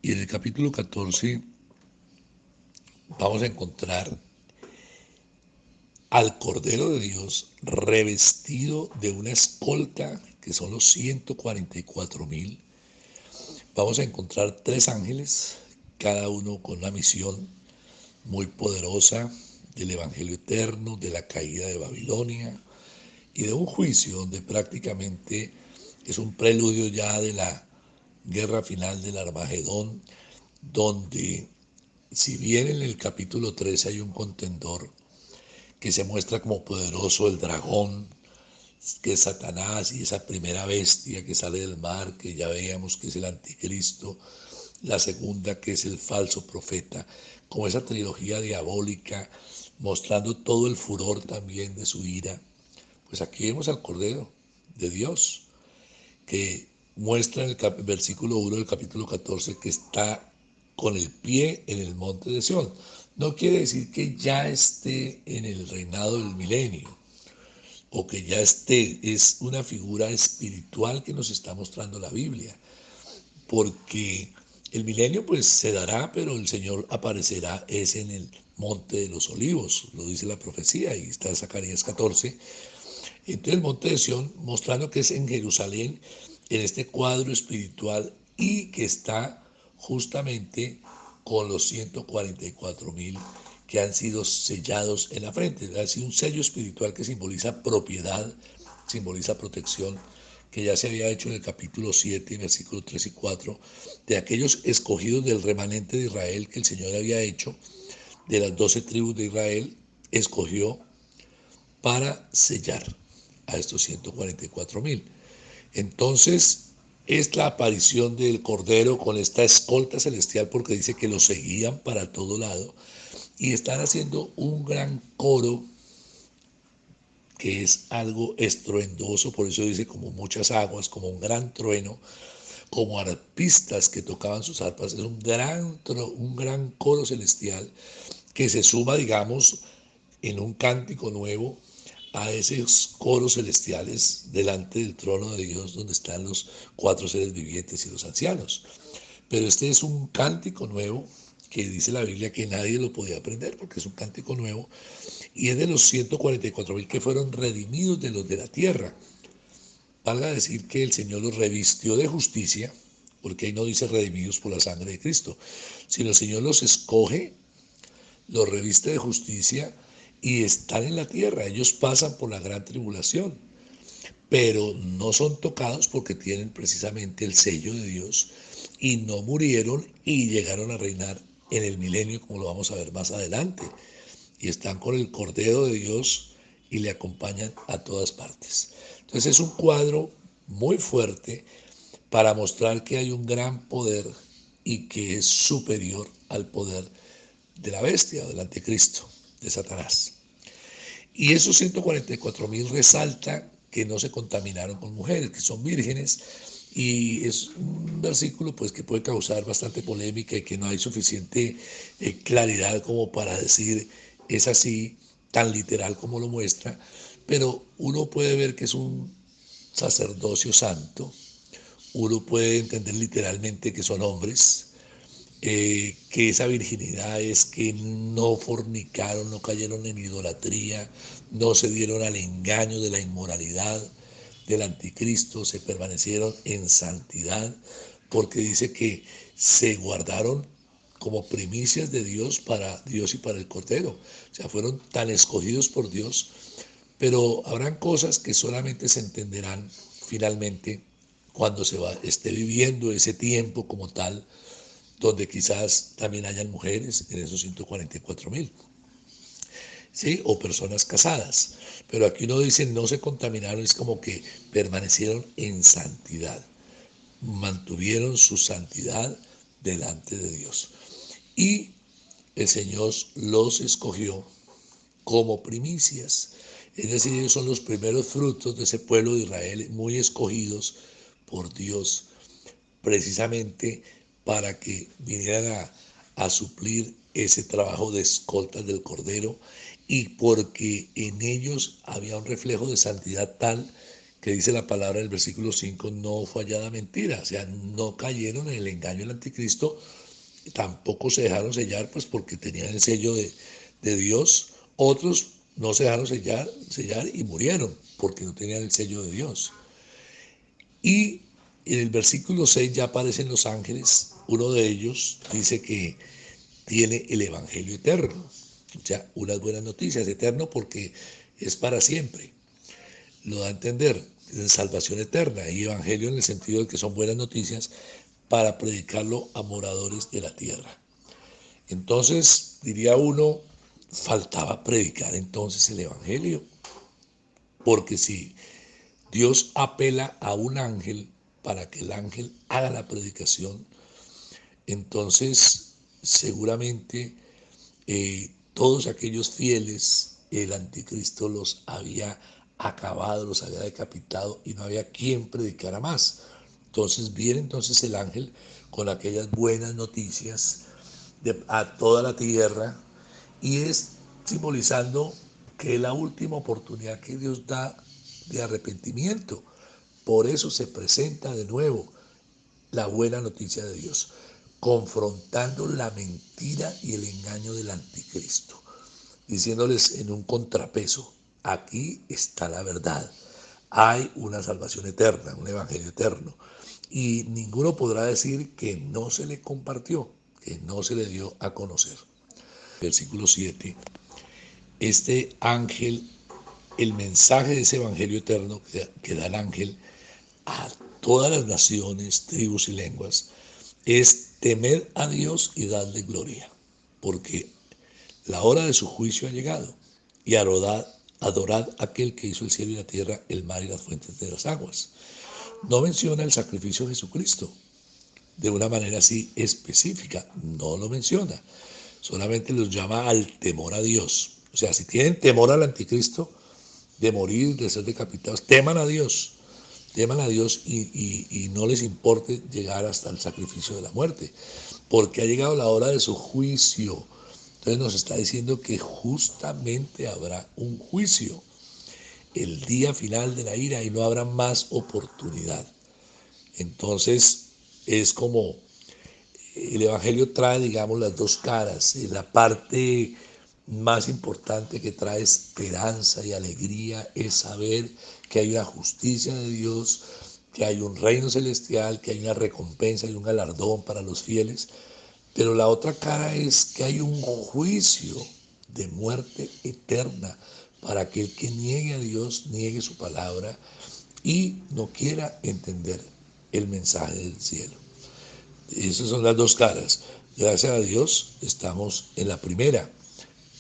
Y en el capítulo 14 vamos a encontrar al Cordero de Dios revestido de una escolta que son los 144.000. Vamos a encontrar tres ángeles, cada uno con una misión muy poderosa del Evangelio eterno, de la caída de Babilonia y de un juicio donde prácticamente es un preludio ya de la guerra final del Armagedón, donde si bien en el capítulo 13 hay un contendor que se muestra como poderoso, el dragón, que es Satanás y esa primera bestia que sale del mar, que ya veíamos que es el anticristo, la segunda que es el falso profeta, como esa trilogía diabólica, mostrando todo el furor también de su ira. Pues aquí vemos al Cordero de Dios, que muestra en el versículo 1 del capítulo 14 que está con el pie en el monte de Sión. No quiere decir que ya esté en el reinado del milenio o que ya esté, es una figura espiritual que nos está mostrando la Biblia, porque el milenio pues se dará, pero el Señor aparecerá es en el monte de los olivos, lo dice la profecía, y está en Zacarías 14. Entonces el monte de Sión, mostrando que es en Jerusalén, en este cuadro espiritual, y que está justamente con los 144.000 que han sido sellados en la frente. Ha sido un sello espiritual que simboliza propiedad, simboliza protección, que ya se había hecho en el capítulo 7, versículos 3 y 4, de aquellos escogidos del remanente de Israel que el Señor había hecho, de las 12 tribus de Israel, escogió para sellar a estos 144.000. Entonces, es la aparición del Cordero con esta escolta celestial, porque dice que lo seguían para todo lado y están haciendo un gran coro que es algo estruendoso, por eso dice como muchas aguas, como un gran trueno, como arpistas que tocaban sus arpas. Es un gran coro celestial que se suma, digamos, en un cántico nuevo a esos coros celestiales delante del trono de Dios, donde están los cuatro seres vivientes y los ancianos. Pero este es un cántico nuevo que dice la Biblia que nadie lo podía aprender porque es un cántico nuevo, y es de los 144.000 que fueron redimidos de los de la tierra. Valga decir que el Señor los revistió de justicia, porque ahí no dice redimidos por la sangre de Cristo, sino el Señor los escoge, los reviste de justicia y están en la tierra. Ellos pasan por la gran tribulación, pero no son tocados porque tienen precisamente el sello de Dios y no murieron y llegaron a reinar en el milenio, como lo vamos a ver más adelante, y están con el Cordero de Dios y le acompañan a todas partes. Entonces es un cuadro muy fuerte para mostrar que hay un gran poder y que es superior al poder de la bestia o del anticristo, de Satanás. Y esos 144.000 resalta que no se contaminaron con mujeres, que son vírgenes, y es un versículo pues que puede causar bastante polémica y que no hay suficiente claridad como para decir es así tan literal como lo muestra, pero uno puede ver que es un sacerdocio santo, uno puede entender literalmente que son hombres, que esa virginidad es que no fornicaron, no cayeron en idolatría, no se dieron al engaño de la inmoralidad del anticristo, se permanecieron en santidad, porque dice que se guardaron como primicias de Dios para Dios y para el Cordero. O sea, fueron tan escogidos por Dios, pero habrán cosas que solamente se entenderán finalmente cuando esté viviendo ese tiempo como tal, donde quizás también hayan mujeres en esos 144.000, ¿sí? O personas casadas. Pero aquí uno dice no se contaminaron, es como que permanecieron en santidad, mantuvieron su santidad delante de Dios. Y el Señor los escogió como primicias. Es decir, ellos son los primeros frutos de ese pueblo de Israel, muy escogidos por Dios, precisamente para que vinieran a suplir ese trabajo de escoltas del Cordero, y porque en ellos había un reflejo de santidad tal que dice la palabra del versículo 5, no fue hallada mentira, o sea, no cayeron en el engaño del anticristo, tampoco se dejaron sellar, pues porque tenían el sello de Dios. Otros no se dejaron sellar y murieron porque no tenían el sello de Dios. Y en el versículo 6 ya aparecen los ángeles. Uno de ellos dice que tiene el evangelio eterno, o sea, unas buenas noticias, eterno porque es para siempre. Lo da a entender, es salvación eterna, y evangelio en el sentido de que son buenas noticias para predicarlo a moradores de la tierra. Entonces, diría uno, faltaba predicar entonces el evangelio, porque si Dios apela a un ángel para que el ángel haga la predicación, entonces seguramente todos aquellos fieles, el anticristo los había acabado, los había decapitado y no había quien predicara más. Entonces viene entonces el ángel con aquellas buenas noticias a toda la tierra, y es simbolizando que es la última oportunidad que Dios da de arrepentimiento. Por eso se presenta de nuevo la buena noticia de Dios, confrontando la mentira y el engaño del anticristo, diciéndoles en un contrapeso, aquí está la verdad, hay una salvación eterna, un evangelio eterno, y ninguno podrá decir que no se le compartió, que no se le dio a conocer. Versículo 7, este ángel, el mensaje de ese evangelio eterno que da el ángel a todas las naciones, tribus y lenguas, es temed a Dios y dadle gloria, porque la hora de su juicio ha llegado, y adorad a aquel que hizo el cielo y la tierra, el mar y las fuentes de las aguas. No menciona el sacrificio de Jesucristo de una manera así específica, no lo menciona, solamente los llama al temor a Dios. O sea, si tienen temor al anticristo, de morir, de ser decapitados, teman a Dios, y no les importe llegar hasta el sacrificio de la muerte, porque ha llegado la hora de su juicio. Entonces nos está diciendo que justamente habrá un juicio, el día final de la ira, y no habrá más oportunidad. Entonces es como el Evangelio trae, digamos, las dos caras. La parte más importante que trae esperanza y alegría es saber que hay una justicia de Dios, que hay un reino celestial, que hay una recompensa y un galardón para los fieles. Pero la otra cara es que hay un juicio de muerte eterna para aquel que niegue a Dios, niegue su palabra y no quiera entender el mensaje del cielo. Esas son las dos caras. Gracias a Dios estamos en la primera,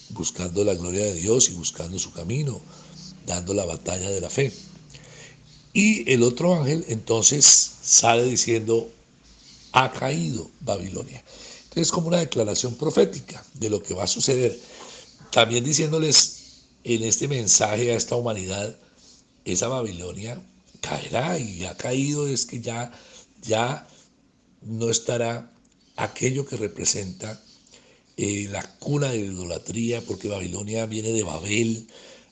buscando la gloria de Dios y buscando su camino, dando la batalla de la fe. Y el otro ángel entonces sale diciendo, ha caído Babilonia. Entonces es como una declaración profética de lo que va a suceder. También diciéndoles en este mensaje a esta humanidad, esa Babilonia caerá, y ha caído es que ya no estará aquello que representa la cuna de la idolatría, porque Babilonia viene de Babel,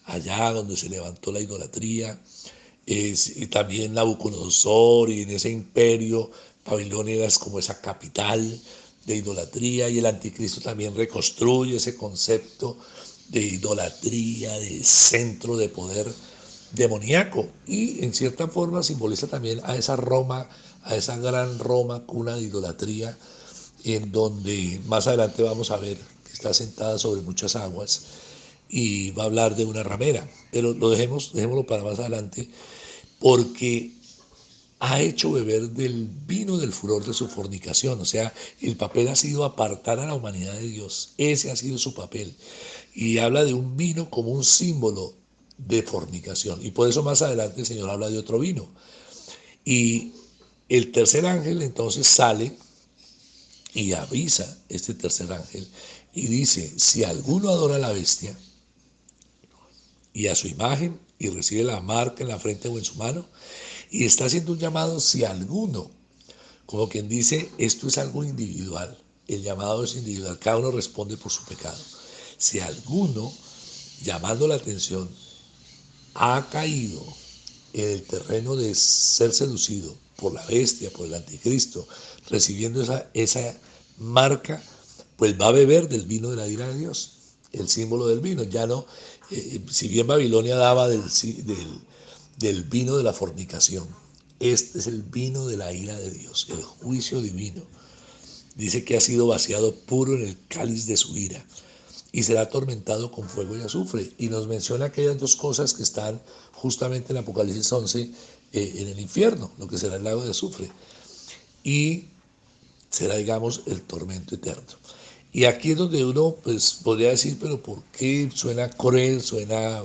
allá donde se levantó la idolatría, y también Nabucodonosor, y en ese imperio Babilonia es como esa capital de idolatría, y el anticristo también reconstruye ese concepto de idolatría, de centro de poder demoníaco, y en cierta forma simboliza también a esa Roma, a esa gran Roma, cuna de idolatría, en donde más adelante vamos a ver que está sentada sobre muchas aguas y va a hablar de una ramera, pero dejémoslo para más adelante, porque ha hecho beber del vino del furor de su fornicación. O sea, el papel ha sido apartar a la humanidad de Dios, ese ha sido su papel, y habla de un vino como un símbolo de fornicación, y por eso más adelante el Señor habla de otro vino. Y el tercer ángel entonces sale y avisa, este tercer ángel, y dice, si alguno adora a la bestia y a su imagen y recibe la marca en la frente o en su mano, y está haciendo un llamado, si alguno, como quien dice, esto es algo individual, el llamado es individual, cada uno responde por su pecado. Si alguno, llamando la atención, ha caído en el terreno de ser seducido por la bestia, por el anticristo, recibiendo esa marca, pues va a beber del vino de la ira de Dios, el símbolo del vino. Ya no, si bien Babilonia daba del vino de la fornicación, este es el vino de la ira de Dios, el juicio divino. Dice que ha sido vaciado puro en el cáliz de su ira y será atormentado con fuego y azufre. Y nos menciona aquellas dos cosas que están justamente en Apocalipsis 11, en el infierno, lo que será el lago de azufre. Y será, digamos, el tormento eterno. Y aquí es donde uno pues podría decir, pero ¿por qué? Suena cruel, suena...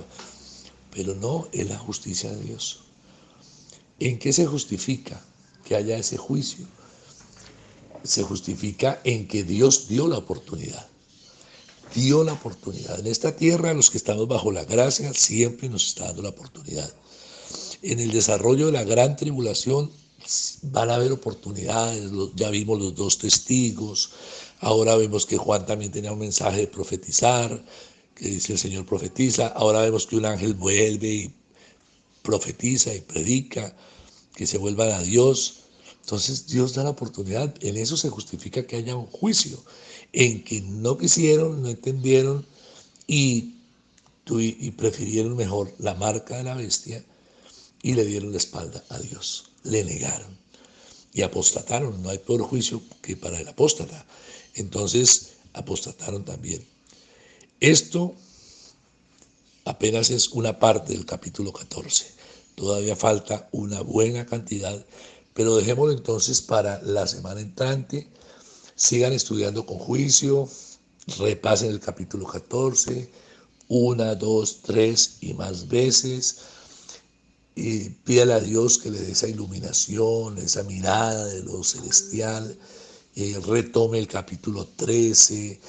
Pero no, es la justicia de Dios. ¿En qué se justifica que haya ese juicio? Se justifica en que Dios dio la oportunidad. Dio la oportunidad. En esta tierra, los que estamos bajo la gracia, siempre nos está dando la oportunidad. En el desarrollo de la gran tribulación van a haber oportunidades. Ya vimos los dos testigos. Ahora vemos que Juan también tenía un mensaje de profetizar, que dice el Señor profetiza. Ahora vemos que un ángel vuelve y profetiza y predica, que se vuelvan a Dios. Entonces Dios da la oportunidad. En eso se justifica que haya un juicio, en que no quisieron, no entendieron y, y prefirieron mejor la marca de la bestia y le dieron la espalda a Dios, le negaron y apostataron. No hay peor juicio que para el apóstata. Entonces apostataron también. Esto apenas es una parte del capítulo 14. Todavía falta una buena cantidad, pero dejémoslo entonces para la semana entrante. Sigan estudiando con juicio, repasen el capítulo 14, una, dos, tres y más veces. Y pídale a Dios que le dé esa iluminación, esa mirada de lo celestial. Retome el capítulo 13,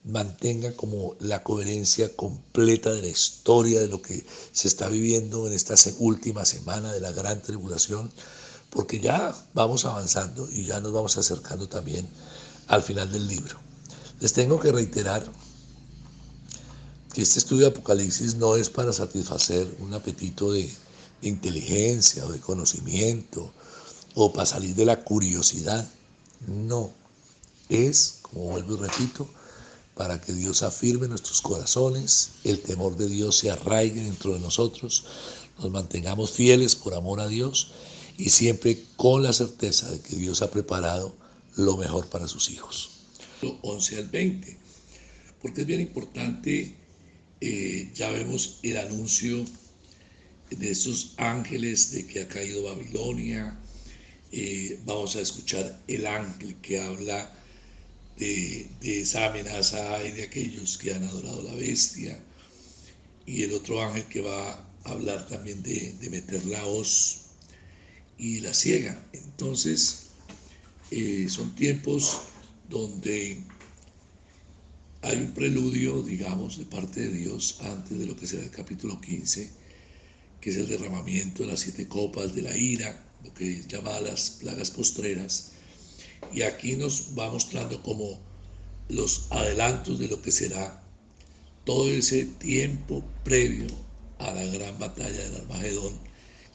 mantenga como la coherencia completa de la historia de lo que se está viviendo en esta última semana de la gran tribulación, porque ya vamos avanzando y ya nos vamos acercando también al final del libro. Les tengo que reiterar que este estudio de Apocalipsis no es para satisfacer un apetito de inteligencia o de conocimiento o para salir de la curiosidad. No, es, como vuelvo y repito, para que Dios afirme nuestros corazones, el temor de Dios se arraigue dentro de nosotros, nos mantengamos fieles por amor a Dios y siempre con la certeza de que Dios ha preparado lo mejor para sus hijos. 11 al 20, porque es bien importante. Ya vemos el anuncio de esos ángeles de que ha caído Babilonia. Vamos a escuchar el ángel que habla de esa amenaza y de aquellos que han adorado a la bestia. Y el otro ángel que va a hablar también de meter la hoz y la ciega. Entonces, son tiempos donde hay un preludio, digamos, de parte de Dios antes de lo que será el capítulo 15, que es el derramamiento de las 7 copas de la ira, lo que llama las plagas postreras. Y aquí nos va mostrando como los adelantos de lo que será todo ese tiempo previo a la gran batalla del Armagedón,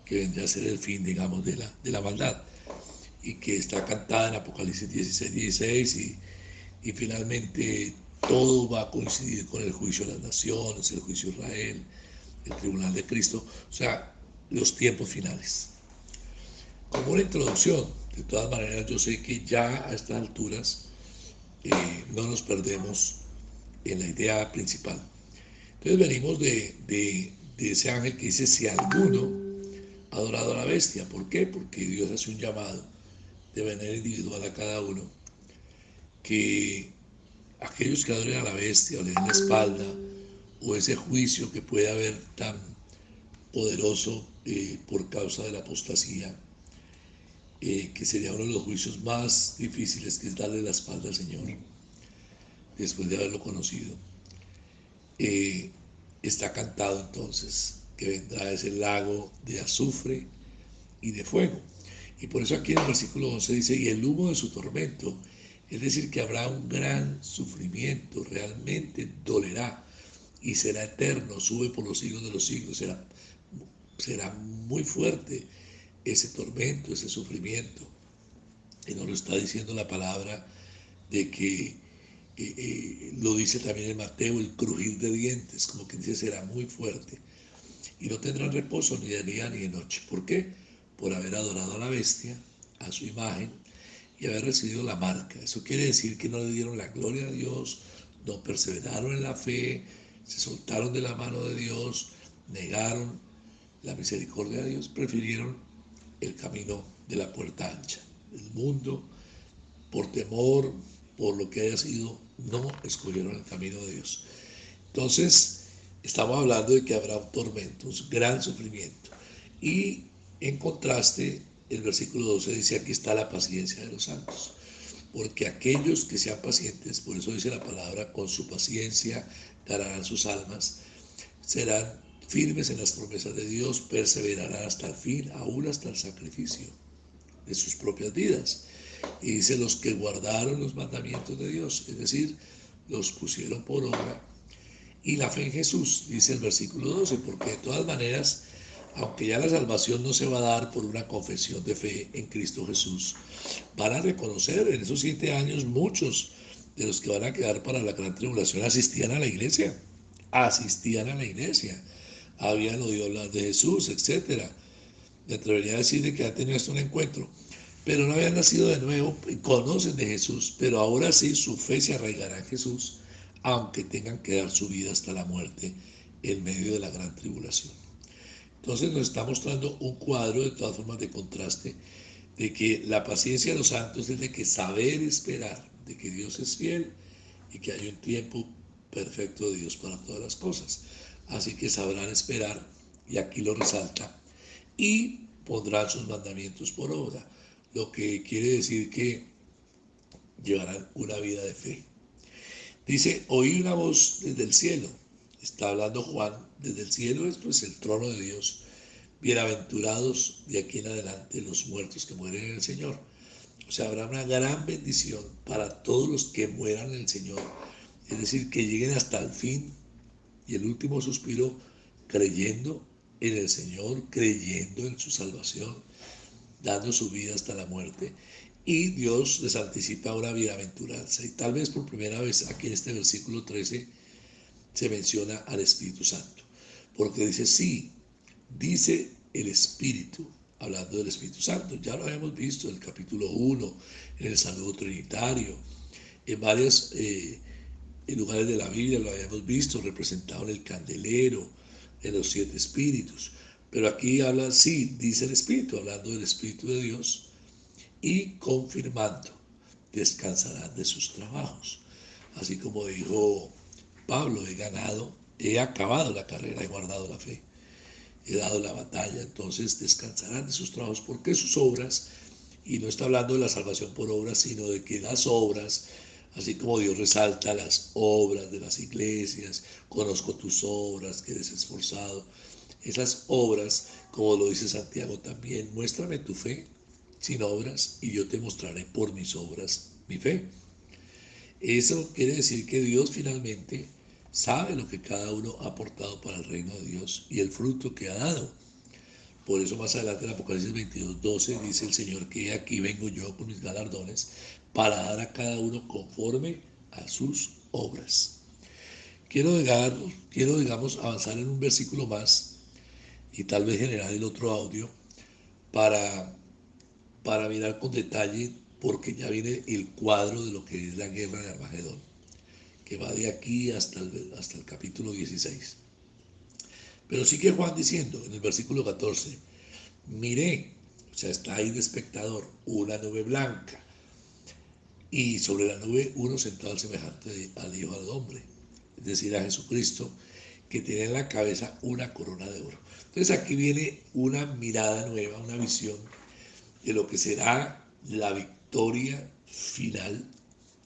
que vendrá a ser el fin, digamos, de la maldad, y que está cantada en Apocalipsis 16:16, y finalmente todo va a coincidir con el juicio de las naciones, el juicio de Israel, el tribunal de Cristo, o sea, los tiempos finales. Como una introducción, de todas maneras, yo sé que ya a estas alturas no nos perdemos en la idea principal. Entonces venimos de ese ángel que dice, si alguno ha adorado a la bestia. ¿Por qué? Porque Dios hace un llamado de manera individual a cada uno, que aquellos que adoren a la bestia o le den la espalda, o ese juicio que puede haber tan poderoso por causa de la apostasía, que sería uno de los juicios más difíciles, que es darle la espalda al Señor después de haberlo conocido. Está cantado entonces que vendrá ese lago de azufre y de fuego. Y por eso aquí en el versículo 11 dice, y el humo de su tormento, es decir, que habrá un gran sufrimiento, realmente dolerá y será eterno, sube por los siglos de los siglos, será será muy fuerte ese tormento, ese sufrimiento. Y nos lo está diciendo la palabra de que lo dice también en Mateo, el crujir de dientes, como que dice, será muy fuerte. Y no tendrán reposo ni de día ni de noche. ¿Por qué? Por haber adorado a la bestia, a su imagen, y haber recibido la marca. Eso quiere decir que no le dieron la gloria a Dios, no perseveraron en la fe, se soltaron de la mano de Dios, negaron la misericordia de Dios, prefirieron el camino de la puerta ancha. El mundo, por temor, por lo que haya sido, no escogieron el camino de Dios. Entonces, estamos hablando de que habrá un tormento, un gran sufrimiento. Y en contraste, el versículo 12 dice, aquí está la paciencia de los santos. Porque aquellos que sean pacientes, por eso dice la palabra, con su paciencia ganarán sus almas, serán firmes en las promesas de Dios, perseverarán hasta el fin, aún hasta el sacrificio de sus propias vidas. Y dice los que guardaron los mandamientos de Dios, es decir, los pusieron por obra. Y la fe en Jesús, dice el versículo 12, porque de todas maneras, aunque ya la salvación no se va a dar por una confesión de fe en Cristo Jesús, van a reconocer en esos 7 años muchos de los que van a quedar para la gran tribulación asistían a la iglesia, habían oído hablar de Jesús, etcétera. Me atrevería a decir que han tenido hasta un encuentro, pero no habían nacido de nuevo, conocen de Jesús, pero ahora sí su fe se arraigará en Jesús, aunque tengan que dar su vida hasta la muerte en medio de la gran tribulación. Entonces nos está mostrando un cuadro de todas formas de contraste, de que la paciencia de los santos es de que saber esperar, de que Dios es fiel y que hay un tiempo perfecto de Dios para todas las cosas. Así que sabrán esperar, y aquí lo resalta, y pondrán sus mandamientos por obra, lo que quiere decir que llevarán una vida de fe. Dice, oí una voz desde el cielo. Está hablando Juan, desde el cielo es pues el trono de Dios. Bienaventurados de aquí en adelante los muertos que mueren en el Señor. O sea, habrá una gran bendición para todos los que mueran en el Señor. Es decir, que lleguen hasta el fin y el último suspiro creyendo en el Señor, creyendo en su salvación, dando su vida hasta la muerte. Y Dios les anticipa una bienaventuranza. Y tal vez por primera vez aquí en este versículo 13 se menciona al Espíritu Santo. Porque dice, sí, dice el Espíritu, hablando del Espíritu Santo. Ya lo habíamos visto en el capítulo 1, en el saludo trinitario, en varios lugares de la Biblia lo habíamos visto representado en el candelero, en los 7 espíritus. Pero aquí habla, sí, dice el Espíritu, hablando del Espíritu de Dios, y confirmando, descansarán de sus trabajos. Así como dijo Pablo, he acabado la carrera, he guardado la fe, he dado la batalla, entonces descansarán de sus trabajos, porque sus obras, y no está hablando de la salvación por obras, sino de que las obras, así como Dios resalta las obras de las iglesias, conozco tus obras, que eres esforzado, esas obras, como lo dice Santiago también, muéstrame tu fe sin obras y yo te mostraré por mis obras mi fe. Eso quiere decir que Dios finalmente sabe lo que cada uno ha aportado para el reino de Dios y el fruto que ha dado. Por eso más adelante en Apocalipsis 22:12 dice el Señor que aquí vengo yo con mis galardones para dar a cada uno conforme a sus obras. Quiero digamos, avanzar en un versículo más y tal vez generar el otro audio para, para mirar con detalle, porque ya viene el cuadro de lo que es la guerra de Armagedón, que va de aquí hasta el capítulo 16. Pero sigue Juan diciendo en el versículo 14, miré, o sea, está ahí de espectador, una nube blanca, y sobre la nube uno sentado al semejante al Hijo del Hombre, es decir, a Jesucristo, que tiene en la cabeza una corona de oro. Entonces aquí viene una mirada nueva, una visión de lo que será la victoria final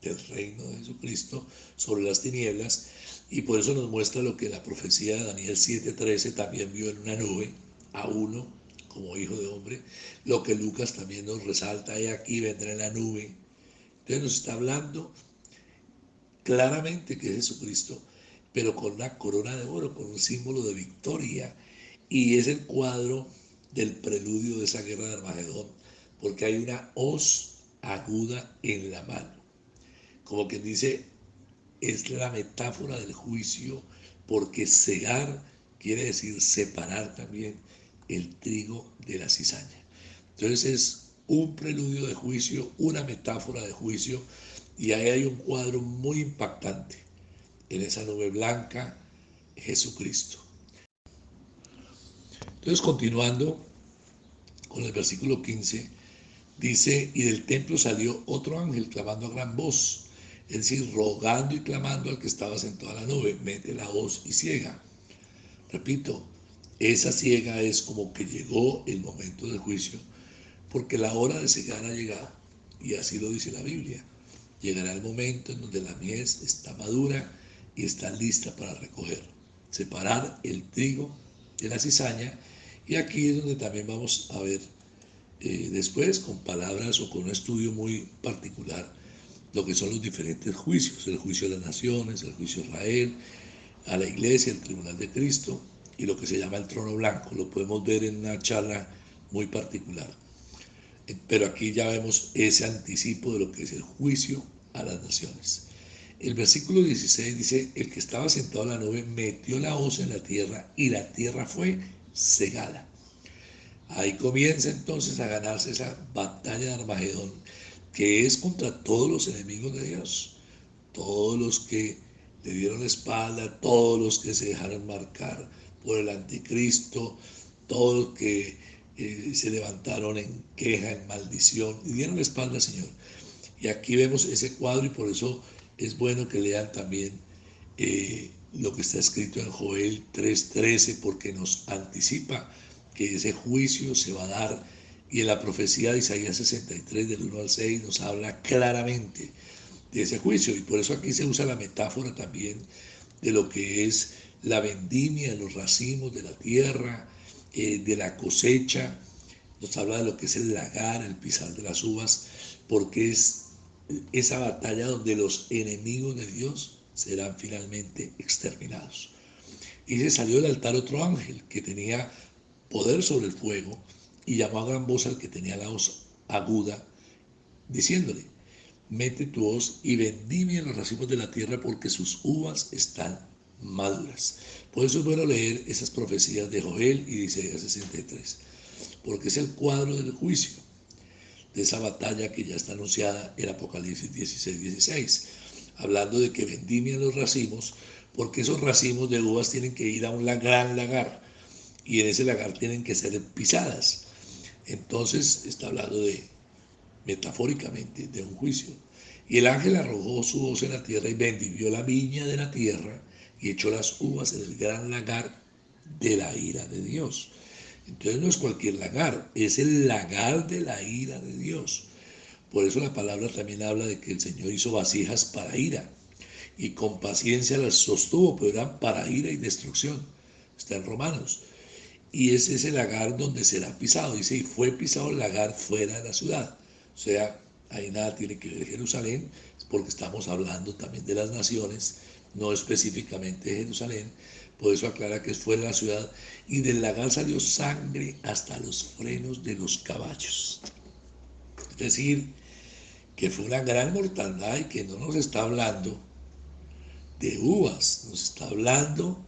del reino de Jesucristo sobre las tinieblas, y por eso nos muestra lo que la profecía de Daniel 7:13 también vio en una nube a uno como hijo de hombre, lo que Lucas también nos resalta, y aquí vendrá en la nube. Entonces nos está hablando claramente que es Jesucristo, pero con una corona de oro, con un símbolo de victoria. y es el cuadro del preludio de esa guerra de Armagedón, porque hay una hoz aguda en la mano. Como quien dice, es la metáfora del juicio, porque cegar quiere decir separar también el trigo de la cizaña. Entonces es un preludio de juicio, una metáfora de juicio, y ahí hay un cuadro muy impactante. En esa nube blanca, Jesucristo. Entonces, continuando con el versículo 15, dice, y del templo salió otro ángel clamando a gran voz, es decir, rogando y clamando al que estaba sentado en la nube, mete la voz y ciega. Repito, esa ciega es como que llegó el momento del juicio, porque la hora de cegar ha llegado, y así lo dice la Biblia. Llegará el momento en donde la mies está madura y está lista para recoger, separar el trigo de la cizaña, y aquí es donde también vamos a ver después con palabras o con un estudio muy particular lo que son los diferentes juicios, el juicio de las naciones, el juicio de Israel, a la iglesia, el tribunal de Cristo y lo que se llama el trono blanco. Lo podemos ver en una charla muy particular. Pero aquí ya vemos ese anticipo de lo que es el juicio a las naciones. El versículo 16 dice, el que estaba sentado en la nube metió la hoz en la tierra y la tierra fue cegada. Ahí comienza entonces a ganarse esa batalla de Armagedón, que es contra todos los enemigos de Dios, todos los que le dieron la espalda, todos los que se dejaron marcar por el anticristo, todos los que se levantaron en queja, en maldición, y dieron la espalda al Señor. Y aquí vemos ese cuadro, y por eso es bueno que lean también lo que está escrito en Joel 3:13, porque nos anticipa que ese juicio se va a dar, y en la profecía de Isaías 63 del 1 al 6 nos habla claramente de ese juicio, y por eso aquí se usa la metáfora también de lo que es la vendimia, de los racimos de la tierra, de la cosecha. Nos habla de lo que es el lagar, el pisar de las uvas, porque es esa batalla donde los enemigos de Dios serán finalmente exterminados. Y se salió del altar otro ángel que tenía poder sobre el fuego, y llamó a gran voz al que tenía la hoz aguda, diciéndole, mete tu hoz y vendimia los racimos de la tierra, porque sus uvas están maduras. Por eso es bueno leer esas profecías de Joel y de Isaías 63, porque es el cuadro del juicio, de esa batalla que ya está anunciada en Apocalipsis 16:16, hablando de que vendimian los racimos, porque esos racimos de uvas tienen que ir a un gran lagar, y en ese lagar tienen que ser pisadas. Entonces está hablando de, metafóricamente, de un juicio. Y el ángel arrojó su hoz en la tierra y vendimió la viña de la tierra y echó las uvas en el gran lagar de la ira de Dios. Entonces no es cualquier lagar, es el lagar de la ira de Dios. Por eso la palabra también habla de que el Señor hizo vasijas para ira y con paciencia las sostuvo, pero eran para ira y destrucción. Está en Romanos. Y ese es el lagar donde será pisado. Dice, y fue pisado el lagar fuera de la ciudad. O sea, ahí nada tiene que ver Jerusalén, porque estamos hablando también de las naciones, no específicamente de Jerusalén. Por eso aclara que es fuera de la ciudad. Y del lagar salió sangre hasta los frenos de los caballos. Es decir, que fue una gran mortandad, y que no nos está hablando de uvas, nos está hablando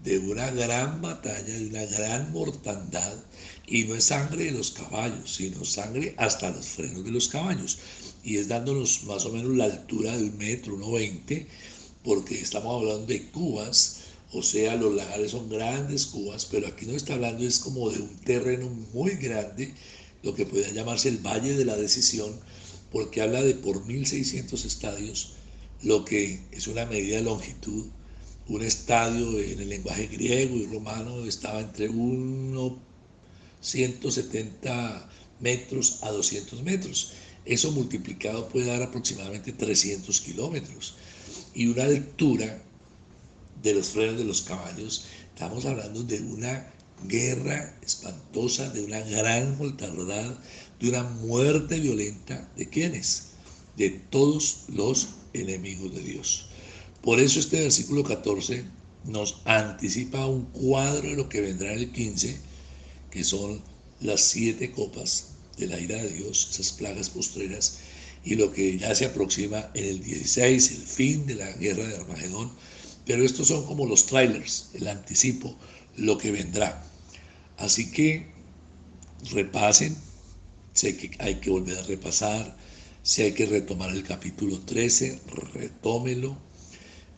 de una gran batalla, de una gran mortandad, y no es sangre de los caballos, sino sangre hasta los frenos de los caballos, y es dándonos más o menos la altura del metro, 1,20, porque estamos hablando de cubas, o sea, los lagares son grandes cubas, pero aquí no está hablando, es como de un terreno muy grande, lo que podría llamarse el Valle de la Decisión, porque habla de por 1.600 estadios, lo que es una medida de longitud. Un estadio en el lenguaje griego y romano estaba entre 170 metros a 200 metros. Eso multiplicado puede dar aproximadamente 300 kilómetros. Y una altura de los frenos de los caballos, estamos hablando de una guerra espantosa, de una gran mortandad, de una muerte violenta. ¿De quiénes? De todos los enemigos de Dios. Por eso este versículo 14 nos anticipa un cuadro de lo que vendrá en el 15, que son las 7 copas de la ira de Dios, esas plagas postreras, y lo que ya se aproxima en el 16, el fin de la guerra de Armagedón. Pero estos son como los trailers, el anticipo, lo que vendrá. Así que repasen, sé que hay que volver a repasar, si hay que retomar el capítulo 13, retómelo,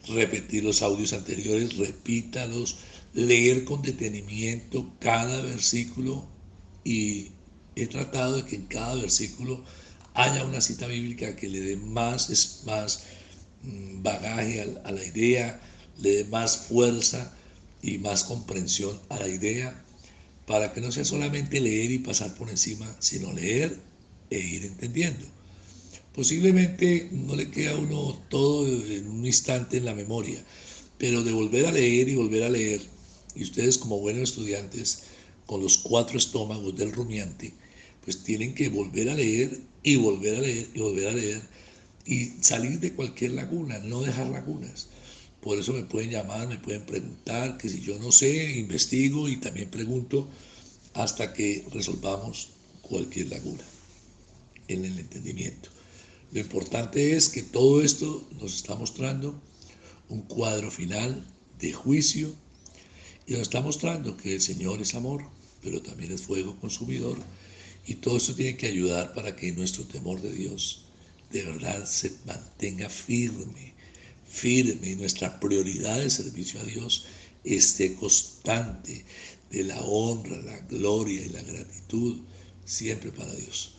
repetir los audios anteriores, repítalos, leer con detenimiento cada versículo, y he tratado de que en cada versículo haya una cita bíblica que le dé más bagaje a la idea, le dé más fuerza y más comprensión a la idea, para que no sea solamente leer y pasar por encima, sino leer e ir entendiendo. Posiblemente no le queda a uno todo en un instante en la memoria, pero de volver a leer y volver a leer, y ustedes como buenos estudiantes, con los 4 estómagos del rumiante, pues tienen que volver a leer y volver a leer y volver a leer, y salir de cualquier laguna, no dejar lagunas. Por eso me pueden llamar, me pueden preguntar, que si yo no sé, investigo y también pregunto hasta que resolvamos cualquier laguna en el entendimiento. Lo importante es que todo esto nos está mostrando un cuadro final de juicio, y nos está mostrando que el Señor es amor, pero también es fuego consumidor, y todo esto tiene que ayudar para que nuestro temor de Dios de verdad se mantenga firme, firme, y nuestra prioridad de servicio a Dios esté constante, de la honra, la gloria y la gratitud siempre para Dios.